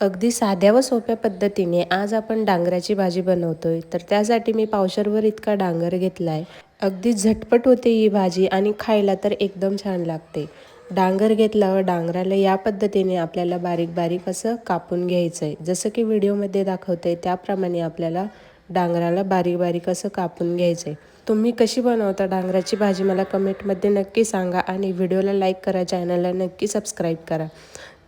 अगदी साध्या व सोप्या पद्धतीने आज आपण डांगराची भाजी बनवतोय. तर त्यासाठी मी पावशरभर इतका डांगर घेतला आहे. अगदी झटपट होते ही भाजी आणि खायला तर एकदम छान लागते. डांगर घेतल्यावर डांगराला या पद्धतीने आपल्याला बारीक बारीक असं कापून घ्यायचं आहे. जसं की व्हिडिओमध्ये दाखवते त्याप्रमाणे आपल्याला डांगराला बारीक बारीक असं कापून घ्यायचं आहे. तुम्ही कशी बनवता डांगराची भाजी मला कमेंटमध्ये नक्की सांगा आणि व्हिडिओला लाईक करा, चॅनलला नक्की सबस्क्राईब करा.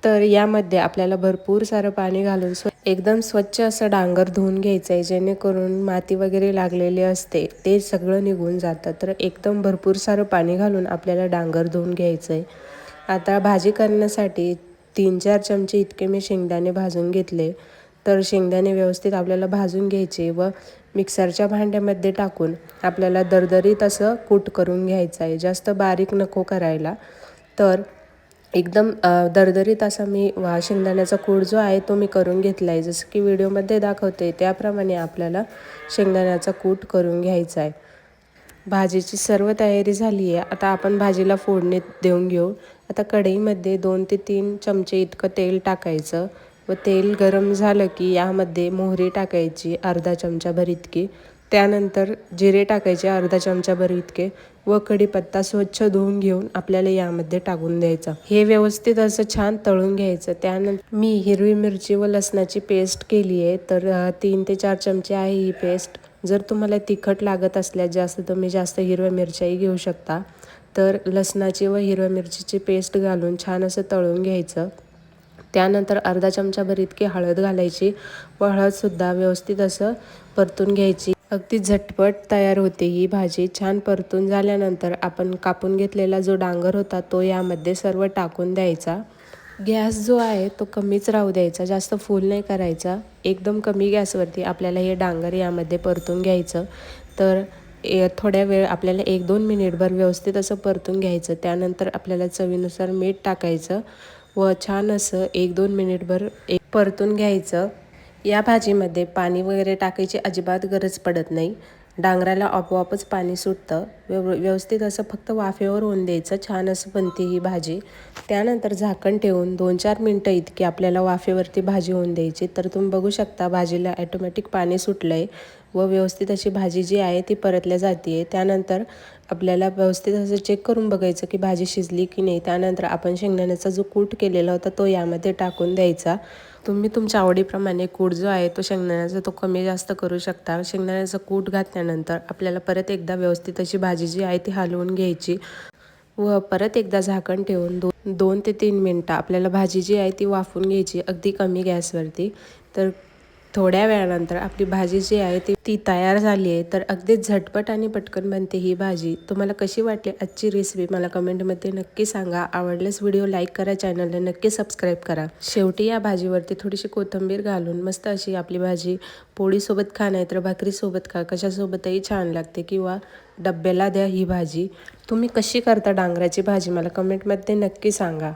तर यामध्ये आपल्याला भरपूर सारं पाणी घालून एकदम स्वच्छ असं डांगर धुवून घ्यायचं आहे, जेणेकरून माती वगैरे लागलेली असते ते सगळं निघून जातं. तर एकदम भरपूर सारं पाणी घालून आपल्याला डांगर धुवून घ्यायचं आहे. आता भाजी करण्यासाठी 3-4 चमचे इतके मी शेंगदाणे भाजून घेतले. तर शेंगदाणे व्यवस्थित आपल्याला भाजून घ्यायचे व मिक्सरच्या भांड्यामध्ये टाकून आपल्याला दरदरीत असं कूट करून घ्यायचं आहे. जास्त बारीक नको करायला. तर एकदम दरदरीत असा मी शेंगदाण्याचा कूट जो आहे तो मी करून घेतला आहे. जसं की व्हिडिओमध्ये दाखवते त्याप्रमाणे आपल्याला शेंगदाण्याचा कूट करून घ्यायचा आहे. भाजीची सर्व तयारी झाली आहे. आता आपण भाजीला फोडणी देऊन घेऊ. आता कढईमध्ये 2 ते 3 चमचे इतकं तेल टाकायचं व तेल गरम झालं की यामध्ये मोहरी टाकायची अर्धा चमचाभर इतकी. त्यानंतर जिरे टाकायचे अर्धा चमचाभर इतके व कढीपत्ता स्वच्छ धुवून घेऊन आपल्याला यामध्ये टाकून द्यायचा. हे व्यवस्थित असं छान तळून घ्यायचं. त्यानंतर मी हिरवी मिरची व लसणाची पेस्ट केली आहे. तर 3 ते 4 चमचे आहे ही पेस्ट. जर तुम्हाला तिखट लागत असल्यास जास्त तुम्ही जास्त हिरव्या मिरच्याही घेऊ शकता. तर लसणाची व हिरव्या मिरचीची पेस्ट घालून छान असं तळून घ्यायचं. त्यानंतर अर्धा चमचाभर इतकी हळद घालायची व हळदसुद्धा व्यवस्थित असं परतून घ्यायची. अगदी झटपट तयार होते ही भाजी. छान परतून झाल्यानंतर आपण कापून घेतलेला जो डांगर होता तो यामध्ये सर्व टाकून द्यायचा. गॅस जो आहे तो कमीच राहू द्यायचा, जास्त फुल नाही करायचा. एकदम कमी गॅसवरती आपल्याला हे डांगर यामध्ये परतून घ्यायचं. तर थोड्या वेळ आपल्याला 1-2 मिनिटभर व्यवस्थित असं परतून घ्यायचं. त्यानंतर आपल्याला चवीनुसार मीठ टाकायचं व छान असं 1-2 मिनिटभर परतून घ्यायचं. या भाजीमध्ये पाणी वगैरे टाकायची अजिबात गरज पडत नाही. डांगराला आपोआपच पाणी सुटतं. व्यवस्थित असं फक्त वाफेवर होऊन द्यायचं. छान असं बनते ही भाजी. त्यानंतर झाकण ठेवून 2-4 मिनटं इतकी आपल्याला वाफेवरती भाजी होऊन द्यायची. तर तुम्ही बघू शकता भाजीला ऑटोमॅटिक पाणी सुटलं आहे व व्यवस्थित अशी भाजी जी आहे ती परतल्या जाते आहे. त्यानंतर आपल्याला व्यवस्थित असं चेक करून बघायचं की भाजी शिजली की नाही. त्यानंतर आपण शेंगदाण्याचा जो कूट केलेला होता तो यामध्ये टाकून द्यायचा. तुम्ही तुमच्या आवडीप्रमाणे कूट जो आहे तो शेंगदाण्याचा तो कमी जास्त करू शकता. शेंगदाण्याचा कूट घातल्यानंतर आपल्याला परत एकदा व्यवस्थित अशी भाजी जी आहे ती हलवून घ्यायची व परत एकदा झाकण ठेवून 2 ते 3 मिनटं आपल्याला भाजी जी आहे ती वाफून घ्यायची अगदी कमी गॅसवरती. तर थोड्या वेळानंतर आपली भाजी जी आहे ती तयार झाली आहे. तर अगदी झटपट आणि पटकन बनते ही भाजी. तुम्हाला कशी वाटली आजची रेसिपी मला कमेंटमध्ये नक्की सांगा. आवडल्यास व्हिडिओ लाईक करा, चॅनलला नक्की सबस्क्राईब करा. शेवटी या भाजीवरती थोडीशी कोथिंबीर घालून मस्त अशी आपली भाजी पोळीसोबत खा नाही तर भाकरीसोबत खा, कशासोबतही छान लागते किंवा डब्याला द्या ही भाजी. तुम्ही कशी करता डांगराची भाजी मला कमेंटमध्ये नक्की सांगा.